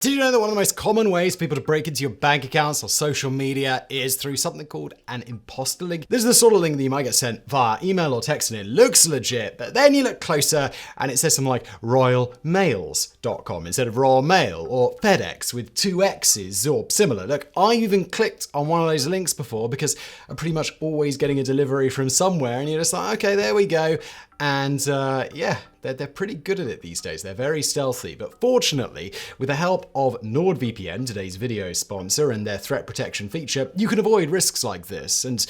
Did you know that one of the most common ways for people to break into your bank accounts or social media is through something called an imposter link? This is the sort of link that you might get sent via email or text and it looks legit, but then you look closer and it says something like royalmails.com instead of Royal Mail, or FedEx with 2 X's or similar. Look, I even clicked on one of those links before because I'm pretty much always getting a delivery from somewhere and you're just like, okay, there we go. And yeah, they're pretty good at it these days. They're very stealthy. But fortunately, with the help of NordVPN, today's video sponsor, and their threat protection feature, you can avoid risks like this and,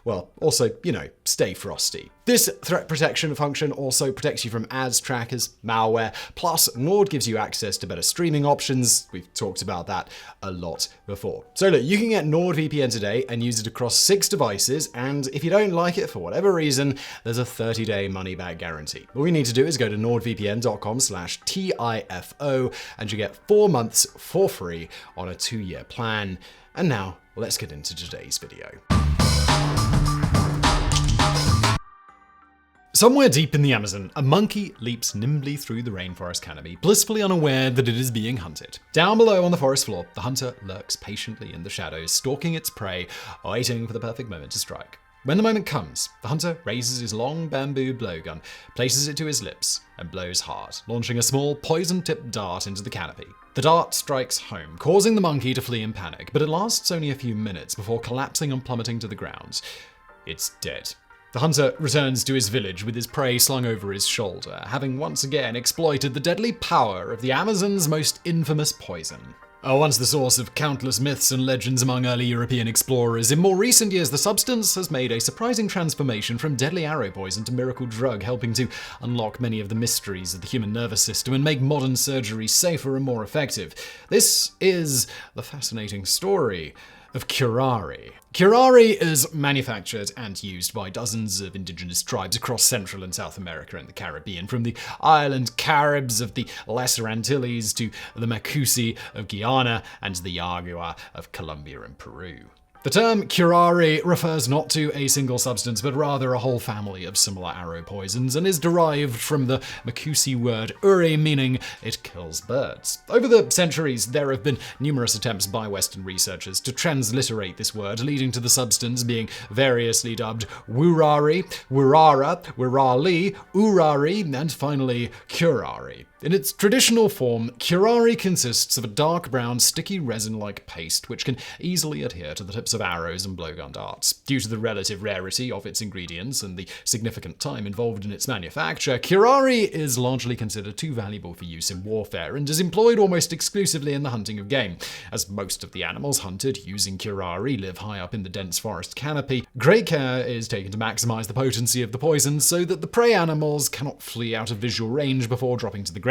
well, also, stay frosty. This threat protection function also protects you from ads, trackers, malware, plus Nord gives you access to better streaming options. We've talked about that a lot before. So look, you can get NordVPN today and use it across 6 devices, and if you don't like it for whatever reason, there's a 30-day money-back guarantee. All you need to do is go to nordvpn.com/TIFO and you get 4 months for free on a 2-year plan. And now, let's get into today's video. Somewhere deep in the Amazon, a monkey leaps nimbly through the rainforest canopy, blissfully unaware that it is being hunted. Down below on the forest floor, the hunter lurks patiently in the shadows, stalking its prey, waiting for the perfect moment to strike. When the moment comes, the hunter raises his long bamboo blowgun, places it to his lips, and blows hard, launching a small poison-tipped dart into the canopy. The dart strikes home, causing the monkey to flee in panic, but it lasts only a few minutes before collapsing and plummeting to the ground. It's dead. The hunter returns to his village with his prey slung over his shoulder, having once again exploited the deadly power of the Amazon's most infamous poison. Once the source of countless myths and legends among early European explorers, in more recent years the substance has made a surprising transformation from deadly arrow poison to miracle drug, helping to unlock many of the mysteries of the human nervous system and make modern surgery safer and more effective. This is the fascinating story of curare. Curare is manufactured and used by dozens of indigenous tribes across Central and South America and the Caribbean, from the island Caribs of the Lesser Antilles to the Macusi of Guyana and the Yagua of Colombia and Peru. The term curare refers not to a single substance, but rather a whole family of similar arrow poisons, and is derived from the Macusi word ure, meaning it kills birds. Over the centuries, there have been numerous attempts by Western researchers to transliterate this word, leading to the substance being variously dubbed wurari, wurara, wurali, urari, and finally curare. In its traditional form, curare consists of a dark brown, sticky resin-like paste which can easily adhere to the tips of arrows and blowgun darts. Due to the relative rarity of its ingredients and the significant time involved in its manufacture, curare is largely considered too valuable for use in warfare and is employed almost exclusively in the hunting of game. As most of the animals hunted using curare live high up in the dense forest canopy, great care is taken to maximize the potency of the poison so that the prey animals cannot flee out of visual range before dropping to the ground.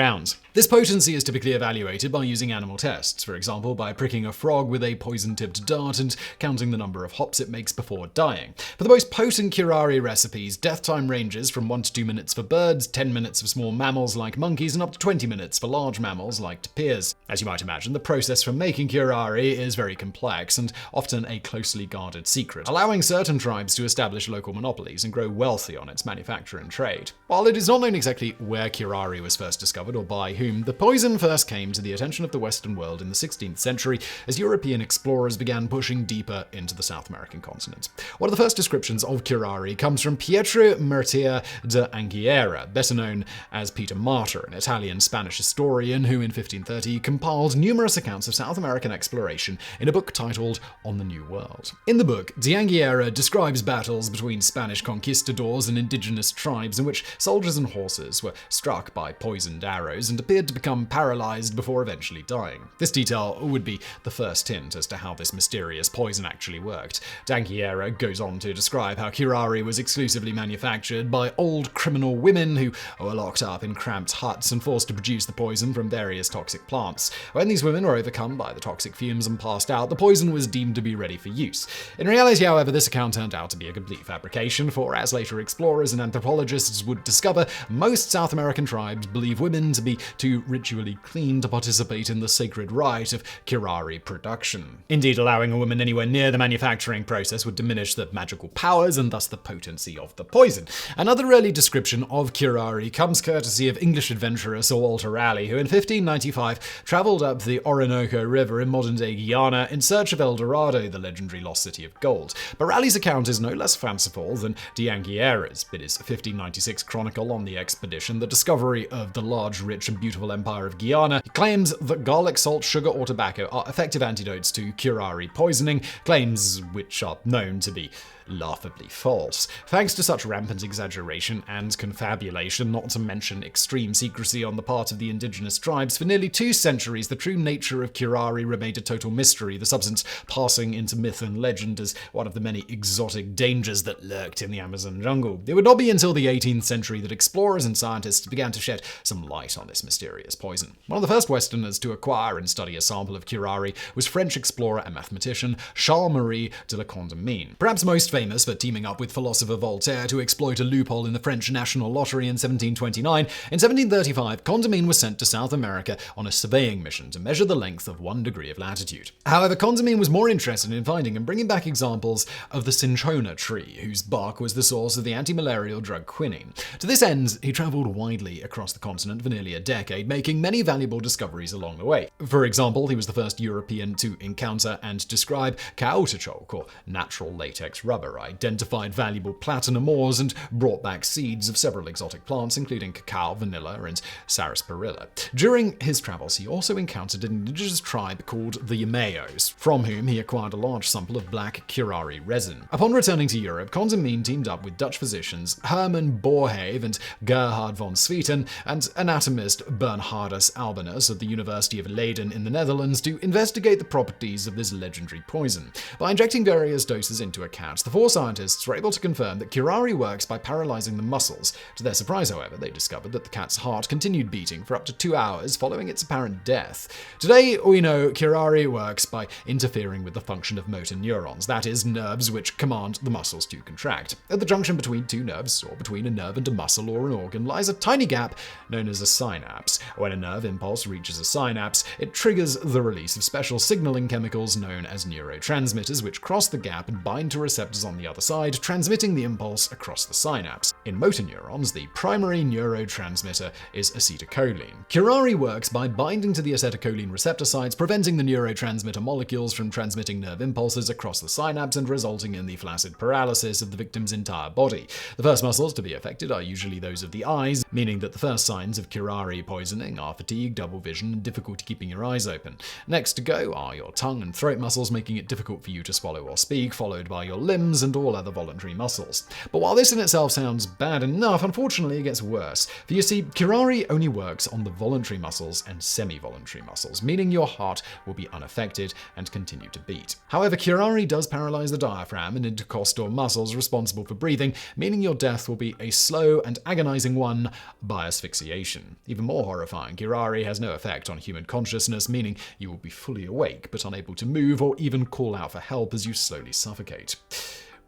This potency is typically evaluated by using animal tests, for example by pricking a frog with a poison-tipped dart and counting the number of hops it makes before dying. For the most potent curare recipes, death time ranges from 1 to 2 minutes for birds, 10 minutes for small mammals like monkeys, and up to 20 minutes for large mammals like tapirs. As you might imagine, the process for making curare is very complex and often a closely guarded secret, allowing certain tribes to establish local monopolies and grow wealthy on its manufacture and trade. While it is not known exactly where curare was first discovered or by whom, the poison first came to the attention of the Western world in the 16th century as European explorers began pushing deeper into the South American continent. One of the first descriptions of curare comes from Pietro Martir de Anghiera, better known as Peter Martyr, an Italian-Spanish historian who in 1530 compiled numerous accounts of South American exploration in a book titled On the New World. In the book, de Anghiera describes battles between Spanish conquistadors and indigenous tribes in which soldiers and horses were struck by poisoned arrows and appeared to become paralyzed before eventually dying. This detail would be the first hint as to how this mysterious poison actually worked. D'Anghiera goes on to describe how curare was exclusively manufactured by old criminal women who were locked up in cramped huts and forced to produce the poison from various toxic plants. When these women were overcome by the toxic fumes and passed out, the poison was deemed to be ready for use. In reality, however, this account turned out to be a complete fabrication, for as later explorers and anthropologists would discover, most South American tribes believe women skin to be too ritually clean to participate in the sacred rite of curare production. Indeed, allowing a woman anywhere near the manufacturing process would diminish the magical powers and thus the potency of the poison. Another early description of curare comes courtesy of English adventurer Sir Walter Raleigh, who in 1595 travelled up the Orinoco River in modern-day Guyana in search of El Dorado, the legendary lost city of gold. But Raleigh's account is no less fanciful than de Anguiera's. In his 1596 chronicle on the expedition, the discovery of the large, rich and beautiful empire of Guyana, he claims that garlic, salt, sugar or tobacco are effective antidotes to curare poisoning, claims which are known to be laughably false. Thanks to such rampant exaggeration and confabulation, not to mention extreme secrecy on the part of the indigenous tribes, for nearly 2 centuries the true nature of curare remained a total mystery, the substance passing into myth and legend as one of the many exotic dangers that lurked in the Amazon jungle. It would not be until the 18th century that explorers and scientists began to shed some light on this mysterious poison. One of the first Westerners to acquire and study a sample of curare was French explorer and mathematician Charles-Marie de la Condamine. Perhaps most famous for teaming up with philosopher Voltaire to exploit a loophole in the French national lottery in 1729, in 1735 Condamine was sent to South America on a surveying mission to measure the length of 1 degree of latitude. However, Condamine was more interested in finding and bringing back examples of the cinchona tree, whose bark was the source of the anti-malarial drug quinine. To this end, he travelled widely across the continent for nearly a decade, making many valuable discoveries along the way. For example, he was the first European to encounter and describe caoutchouc, or natural latex rubber, identified valuable platinum ores, and brought back seeds of several exotic plants, including cacao, vanilla, and sarsaparilla. During his travels, he also encountered an indigenous tribe called the Yamayos, from whom he acquired a large sample of black curare resin. Upon returning to Europe, Condamine teamed up with Dutch physicians Herman Boerhaave and Gerhard von Swieten and anatomist Bernhardus Albinus of the University of Leiden in the Netherlands to investigate the properties of this legendary poison. By injecting various doses into a cat, the 4 scientists were able to confirm that curare works by paralyzing the muscles. To their surprise, however, they discovered that the cat's heart continued beating for up to 2 hours following its apparent death. Today, we know curare works by interfering with the function of motor neurons, that is, nerves which command the muscles to contract. At the junction between 2 nerves, or between a nerve and a muscle or an organ, lies a tiny gap known as a synapse. When a nerve impulse reaches a synapse, it triggers the release of special signaling chemicals known as neurotransmitters, which cross the gap and bind to receptors on the other side, transmitting the impulse across the synapse. In motor neurons, the primary neurotransmitter is acetylcholine. Curare works by binding to the acetylcholine receptor sites, preventing the neurotransmitter molecules from transmitting nerve impulses across the synapse and resulting in the flaccid paralysis of the victim's entire body. The first muscles to be affected are usually those of the eyes, meaning that the first signs of curare poisoning are fatigue, double vision, and difficulty keeping your eyes open. Next to go are your tongue and throat muscles, making it difficult for you to swallow or speak, followed by your limbs and all other voluntary muscles. But while this in itself sounds bad enough, unfortunately it gets worse. For you see, curare only works on the voluntary muscles and semi-voluntary muscles, meaning your heart will be unaffected and continue to beat. However, curare does paralyze the diaphragm and intercostal muscles responsible for breathing, meaning your death will be a slow and agonizing one by asphyxiation. Even more horrifying, curare has no effect on human consciousness, meaning you will be fully awake but unable to move or even call out for help as you slowly suffocate.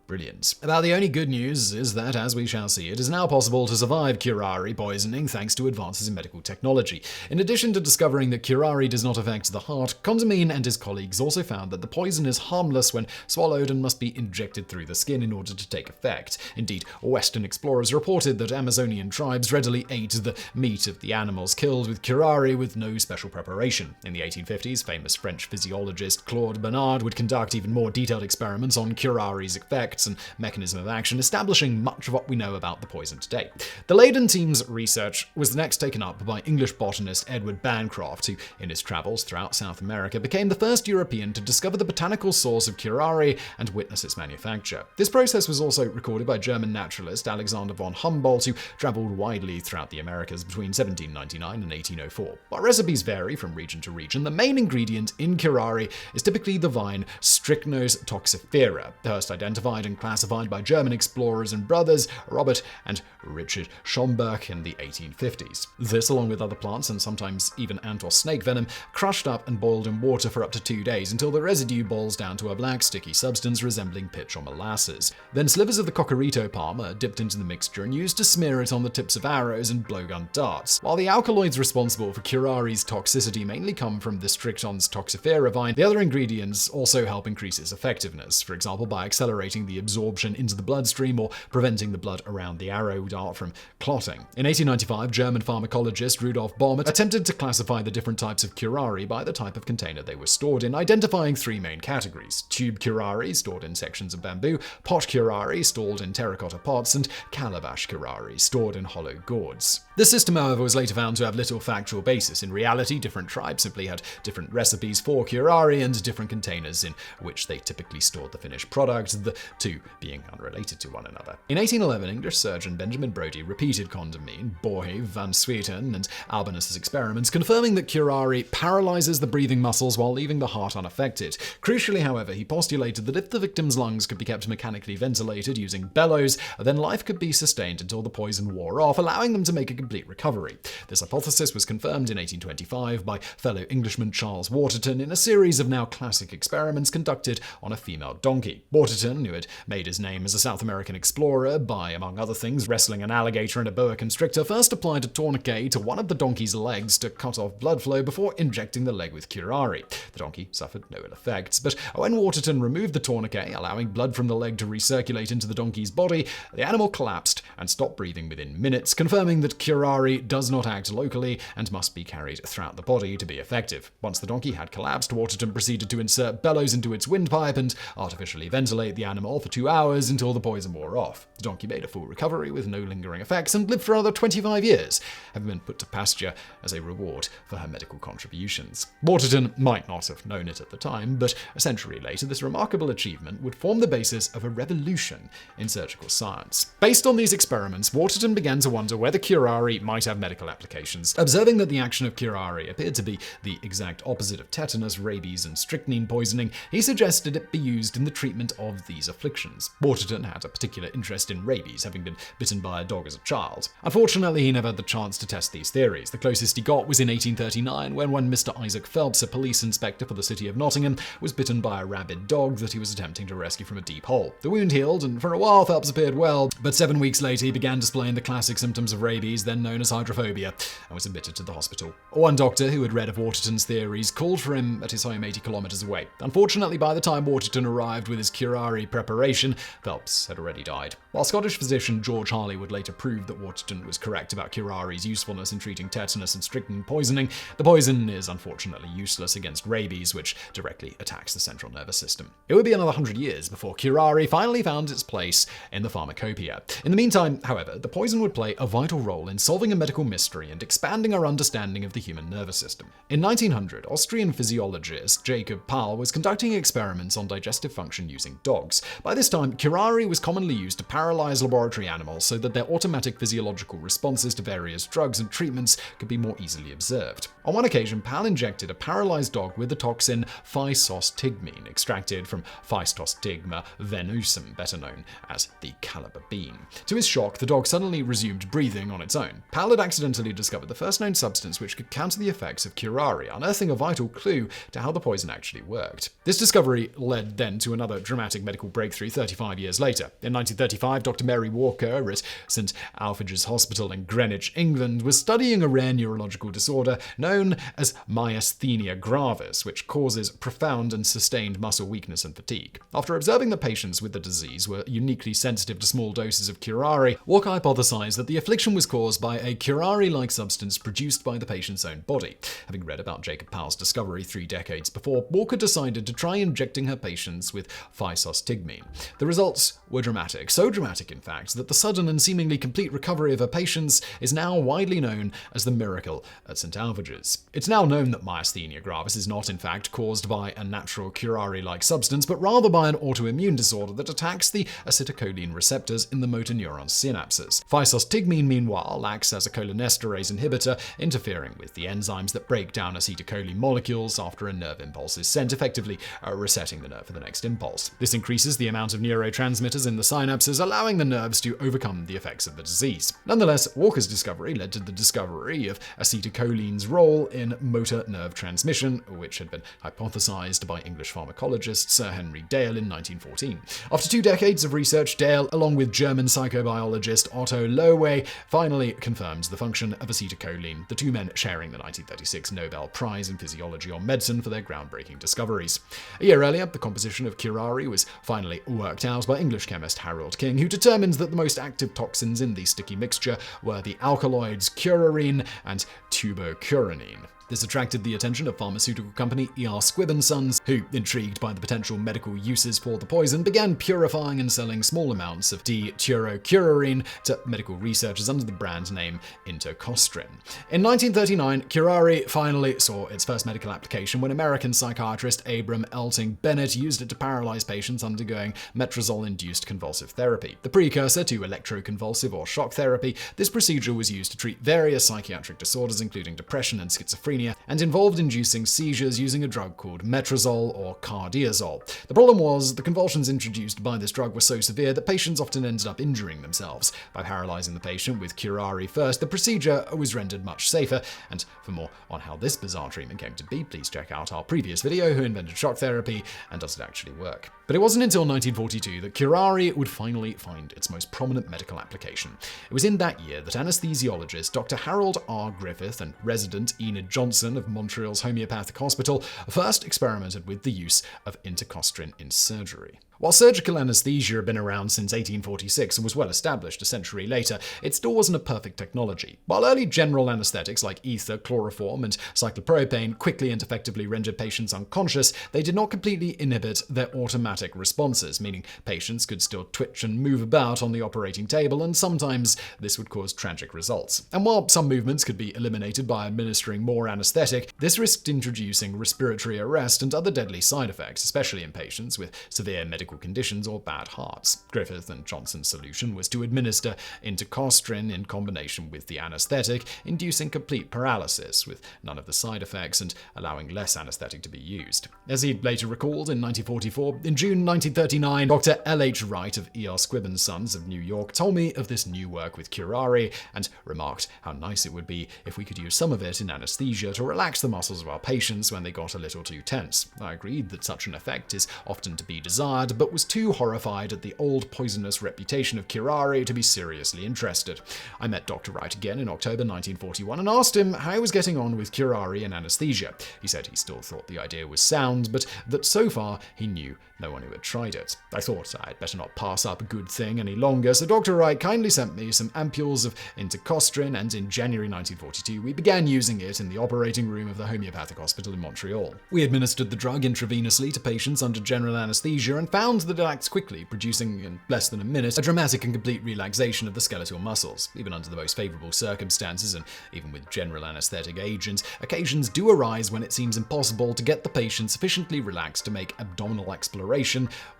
Brilliant. About the only good news is that, as we shall see, it is now possible to survive curare poisoning thanks to advances in medical technology. In addition to discovering that curare does not affect the heart, Condamine and his colleagues also found that the poison is harmless when swallowed and must be injected through the skin in order to take effect. Indeed, Western explorers reported that Amazonian tribes readily ate the meat of the animals killed with curare with no special preparation. In the 1850s, famous French physiologist Claude Bernard would conduct even more detailed experiments on curare's effects and mechanism of action, establishing much of what we know about the poison today. The Leiden team's research was next taken up by English botanist Edward Bancroft, who, in his travels throughout South America, became the first European to discover the botanical source of curare and witness its manufacture. This process was also recorded by German naturalist Alexander von Humboldt, who traveled widely throughout the Americas between 1799 and 1804. While recipes vary from region to region, the main ingredient in curare is typically the vine Strychnos toxifera, first identified and been classified by German explorers and brothers Robert and Richard Schomburg in the 1850s. This, along with other plants and sometimes even ant or snake venom, crushed up and boiled in water for up to 2 days until the residue boils down to a black sticky substance resembling pitch or molasses. Then slivers of the cocorito palm are dipped into the mixture and used to smear it on the tips of arrows and blowgun darts. While the alkaloids responsible for curare's toxicity mainly come from the Strictons toxifera vine, the other ingredients also help increase its effectiveness, for example by accelerating the absorption into the bloodstream or preventing the blood around the arrow dart from clotting. In 1895, German pharmacologist Rudolf Bohm attempted to classify the different types of curare by the type of container they were stored in, identifying 3 main categories: tube curare, stored in sections of bamboo; pot curare, stored in terracotta pots; and calabash curare, stored in hollow gourds. This system, however, was later found to have little factual basis. In reality, different tribes simply had different recipes for curare and different containers in which they typically stored the finished product, the two being unrelated to one another. In 1811, English surgeon Benjamin Brodie repeated Condamine, Borhe, Van Swieten, and Albanus' experiments, confirming that curare paralyzes the breathing muscles while leaving the heart unaffected. Crucially, however, he postulated that if the victim's lungs could be kept mechanically ventilated using bellows, then life could be sustained until the poison wore off, allowing them to make a complete recovery. This hypothesis was confirmed in 1825 by fellow Englishman Charles Waterton in a series of now classic experiments conducted on a female donkey. Waterton, who had made his name as a South American explorer by, among other things, wrestling an alligator and a boa constrictor, first applied a tourniquet to one of the donkey's legs to cut off blood flow before injecting the leg with curare. The donkey suffered no ill effects, but when Waterton removed the tourniquet, allowing blood from the leg to recirculate into the donkey's body, the animal collapsed and stopped breathing within minutes, confirming that curare does not act locally and must be carried throughout the body to be effective. Once the donkey had collapsed, Waterton proceeded to insert bellows into its windpipe and artificially ventilate the animal for 2 hours until the poison wore off. The donkey made a full recovery with no lingering effects and lived for another 25 years, having been put to pasture as a reward for her medical contributions. Waterton might not have known it at the time, but a century later, this remarkable achievement would form the basis of a revolution in surgical science. Based on these experiments, Waterton began to wonder whether curare might have medical applications. Observing that the action of curare appeared to be the exact opposite of tetanus, rabies, and strychnine poisoning, he suggested it be used in the treatment of these afflictions. Waterton had a particular interest in rabies, having been bitten by a dog as a child. Unfortunately, he never had the chance to test these theories. The closest he got was in 1839, when one Mr. Isaac Phelps, a police inspector for the city of Nottingham, was bitten by a rabid dog that he was attempting to rescue from a deep hole. The wound healed, and for a while Phelps appeared well, but 7 weeks later he began displaying the classic symptoms of rabies, then known as hydrophobia, and was admitted to the hospital. One doctor who had read of Waterton's theories called for him at his home 80 kilometers away. Unfortunately, by the time Waterton arrived with his curare preparation, Phelps had already died. While Scottish physician George Harley would later prove that Waterton was correct about curare's usefulness in treating tetanus and strychnine poisoning, the poison is unfortunately useless against rabies, which directly attacks the central nervous system. It would be another 100 years before curare finally found its place in the pharmacopoeia. In the meantime, however, the poison would play a vital role in solving a medical mystery and expanding our understanding of the human nervous system. In 1900, Austrian physiologist Jacob Paul was conducting experiments on digestive function using dogs. By this time, curare was commonly used to paralyze laboratory animals so that their automatic physiological responses to various drugs and treatments could be more easily observed. On one occasion, Pal injected a paralyzed dog with the toxin physostigmine, extracted from Physostigma venusum, better known as the caliber bean. To his shock, the dog suddenly resumed breathing on its own. Pal had accidentally discovered the first known substance which could counter the effects of curare, unearthing a vital clue to how the poison actually worked. This discovery led then to another dramatic medical breakthrough 35 years later. In 1935, Dr. Mary Walker at St. Alphonsus Hospital in Greenwich, England, was studying a rare neurological disorder known as myasthenia gravis, which causes profound and sustained muscle weakness and fatigue. After observing that patients with the disease were uniquely sensitive to small doses of curare, Walker hypothesized that the affliction was caused by a curare-like substance produced by the patient's own body. Having read about Jacob Powell's discovery 3 decades before, Walker decided to try injecting her patients with physostigmine. The results were dramatic, so dramatic in fact that the sudden and seemingly complete recovery of her patients is now widely known as the miracle at St. Alphonsus. It's now known that myasthenia gravis is not in fact caused by a natural curare-like substance, but rather by an autoimmune disorder that attacks the acetylcholine receptors in the motor neuron synapses. Physostigmine, meanwhile, acts as a cholinesterase inhibitor, interfering with the enzymes that break down acetylcholine molecules after a nerve impulse is sent, effectively resetting the nerve for the next impulse. This increases the amount of neurotransmitters in the synapses, allowing the nerves to overcome the effects of the disease. Nonetheless, Walker's discovery led to the discovery of acetylcholine's role in motor nerve transmission, which had been hypothesized by English pharmacologist Sir Henry Dale in 1914. After 2 decades of research, Dale, along with German psychobiologist Otto Loewe, finally confirmed the function of acetylcholine, the two men sharing the 1936 Nobel Prize in Physiology or Medicine for their groundbreaking discoveries. A year earlier, the composition of curare was finally worked out by English chemist Harold King, who determined that the most active toxins in the sticky mixture were the alkaloids curarine and tubocuranine. This attracted the attention of pharmaceutical company E.R. Squibb & Sons, who, intrigued by the potential medical uses for the poison, began purifying and selling small amounts of D-tuberocurarine to medical researchers under the brand name Intocostrin. In 1939, curare finally saw its first medical application when American psychiatrist Abram Elting Bennett used it to paralyze patients undergoing metrazole-induced convulsive therapy. The precursor to electroconvulsive or shock therapy, this procedure was used to treat various psychiatric disorders including depression and schizophrenia, and involved inducing seizures using a drug called metrazole or cardiazole. The problem was the convulsions introduced by this drug were so severe that patients often ended up injuring themselves. By paralyzing the patient with curare first, the procedure was rendered much safer, and for more on how this bizarre treatment came to be, please check out our previous video, Who Invented Shock Therapy, and Does It Actually Work? But it wasn't until 1942 that curare would finally find its most prominent medical application. It was in that year that anesthesiologist Dr. Harold R. Griffith and resident Enid Johnson of Montreal's Homeopathic Hospital first experimented with the use of intocostrin in surgery. While surgical anesthesia had been around since 1846 and was well established a century later, it still wasn't a perfect technology. While early general anesthetics like ether, chloroform, and cyclopropane quickly and effectively rendered patients unconscious, they did not completely inhibit their automatic responses, meaning patients could still twitch and move about on the operating table, and sometimes this would cause tragic results. And while some movements could be eliminated by administering more anesthetic, this risked introducing respiratory arrest and other deadly side effects, especially in patients with severe medical conditions or bad hearts. Griffith and Johnson's solution was to administer intocostrin in combination with the anesthetic, inducing complete paralysis with none of the side effects and allowing less anesthetic to be used. As he later recalled in 1944, in June 1939, Dr. L.H. Wright of E.R. Squibb & Sons of New York told me of this new work with curare and remarked how nice it would be if we could use some of it in anesthesia to relax the muscles of our patients when they got a little too tense. I agreed that such an effect is often to be desired, but was too horrified at the old poisonous reputation of curare to be seriously interested. I met Dr. Wright again in October 1941 and asked him how he was getting on with curare and anesthesia. He said he still thought the idea was sound, but that so far he knew no one who had tried it. I thought I'd better not pass up a good thing any longer, so Dr. Wright kindly sent me some ampules of intocostrin, and in January 1942 we began using it in the operating room of the Homeopathic Hospital in Montreal. We administered the drug intravenously to patients under general anesthesia and found that it acts quickly, producing in less than a minute a dramatic and complete relaxation of the skeletal muscles. Even under the most favorable circumstances, and even with general anesthetic agents, occasions do arise when it seems impossible to get the patient sufficiently relaxed to make abdominal exploration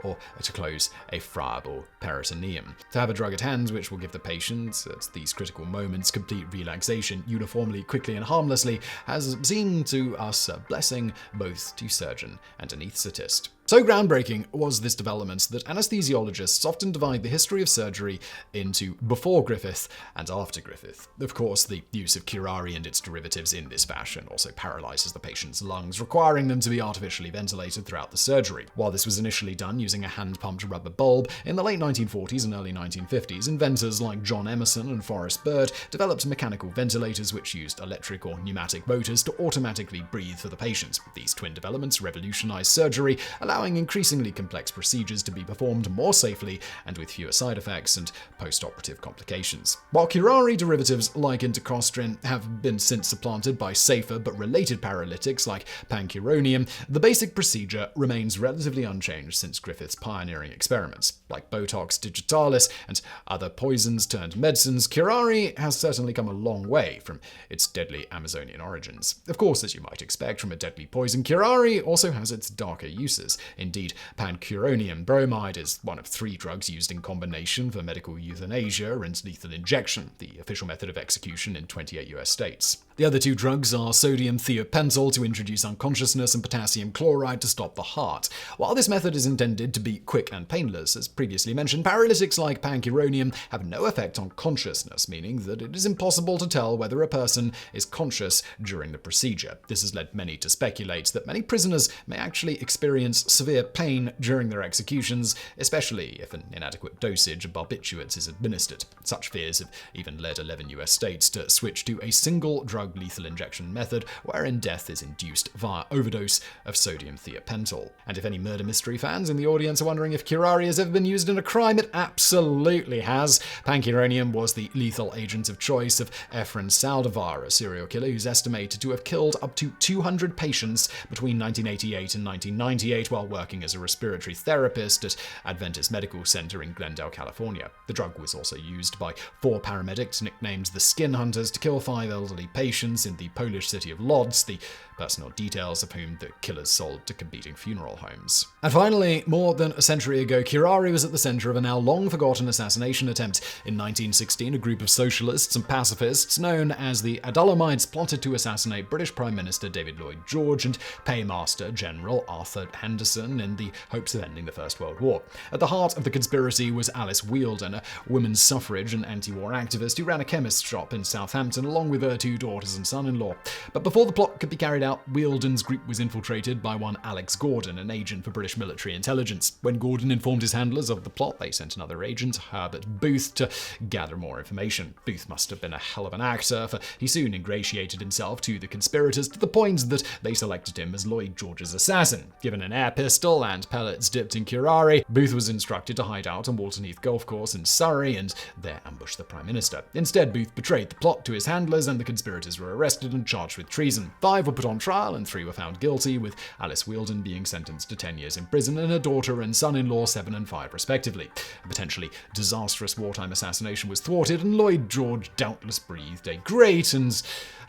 or to close a friable peritoneum. To have a drug at hand which will give the patient, at these critical moments, complete relaxation uniformly, quickly, and harmlessly has seemed to us a blessing both to surgeon and anaesthetist. So groundbreaking was this development that anesthesiologists often divide the history of surgery into before Griffith and after Griffith. Of course, the use of curare and its derivatives in this fashion also paralyzes the patient's lungs, requiring them to be artificially ventilated throughout the surgery. While this was initially done using a hand-pumped rubber bulb, in the late 1940s and early 1950s, inventors like John Emerson and Forrest Bird developed mechanical ventilators which used electric or pneumatic motors to automatically breathe for the patient. These twin developments revolutionized surgery, allowing increasingly complex procedures to be performed more safely and with fewer side effects and post-operative complications. While curare derivatives like intocostrin have been since supplanted by safer but related paralytics like pancuronium, the basic procedure remains relatively unchanged since Griffith's pioneering experiments. Like Botox digitalis and other poisons turned medicines, curare has certainly come a long way from its deadly Amazonian origins. Of course, as you might expect from a deadly poison, curare also has its darker uses. Indeed, pancuronium bromide is one of 3 drugs used in combination for medical euthanasia and lethal injection, the official method of execution in 28 US states. The other two drugs are sodium thiopental to introduce unconsciousness and potassium chloride to stop the heart. While this method is intended to be quick and painless, as previously mentioned, paralytics like pancuronium have no effect on consciousness, meaning that it is impossible to tell whether a person is conscious during the procedure. This has led many to speculate that many prisoners may actually experience severe pain during their executions, especially if an inadequate dosage of barbiturates is administered. Such fears have even led 11 US states to switch to a single drug lethal injection method wherein death is induced via overdose of sodium thiopental. And if any murder mystery fans in the audience are wondering if curare has ever been used in a crime, it absolutely has. Pancuronium was the lethal agent of choice of Efren Saldivar, a serial killer who's estimated to have killed up to 200 patients between 1988 and 1998 while working as a respiratory therapist at Adventist Medical Center in Glendale, California. The drug was also used by 4 paramedics nicknamed the Skin Hunters to kill 5 elderly patients in the Polish city of Lodz, the personal details of whom the killers sold to competing funeral homes. And finally, more than a century ago, curare was at the center of a now long-forgotten assassination attempt. In 1916, a group of socialists and pacifists known as the Adullamites plotted to assassinate British Prime Minister David Lloyd George and Paymaster General Arthur Henderson in the hopes of ending the First World War. At the heart of the conspiracy was Alice Wheeldon, a women's suffrage and anti-war activist who ran a chemist shop in Southampton along with her 2 daughters and son-in-law. But before the plot could be carried out, Wheeldon's group was infiltrated by one Alex Gordon, an agent for British military intelligence. When Gordon informed his handlers of the plot, they sent another agent, Herbert Booth, to gather more information. Booth must have been a hell of an actor, for he soon ingratiated himself to the conspirators to the point that they selected him as Lloyd George's assassin. Given an air pistol and pellets dipped in curare, Booth was instructed to hide out on Walton Heath Golf Course in Surrey and there ambush the Prime Minister. Instead, Booth betrayed the plot to his handlers and the conspirators were arrested and charged with treason. 5 were put on trial and 3 were found guilty, with Alice Wheeldon being sentenced to 10 years in prison and her daughter and son-in-law 7 and 5 respectively. A potentially disastrous wartime assassination was thwarted and Lloyd George doubtless breathed a great and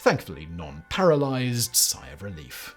thankfully non-paralyzed sigh of relief.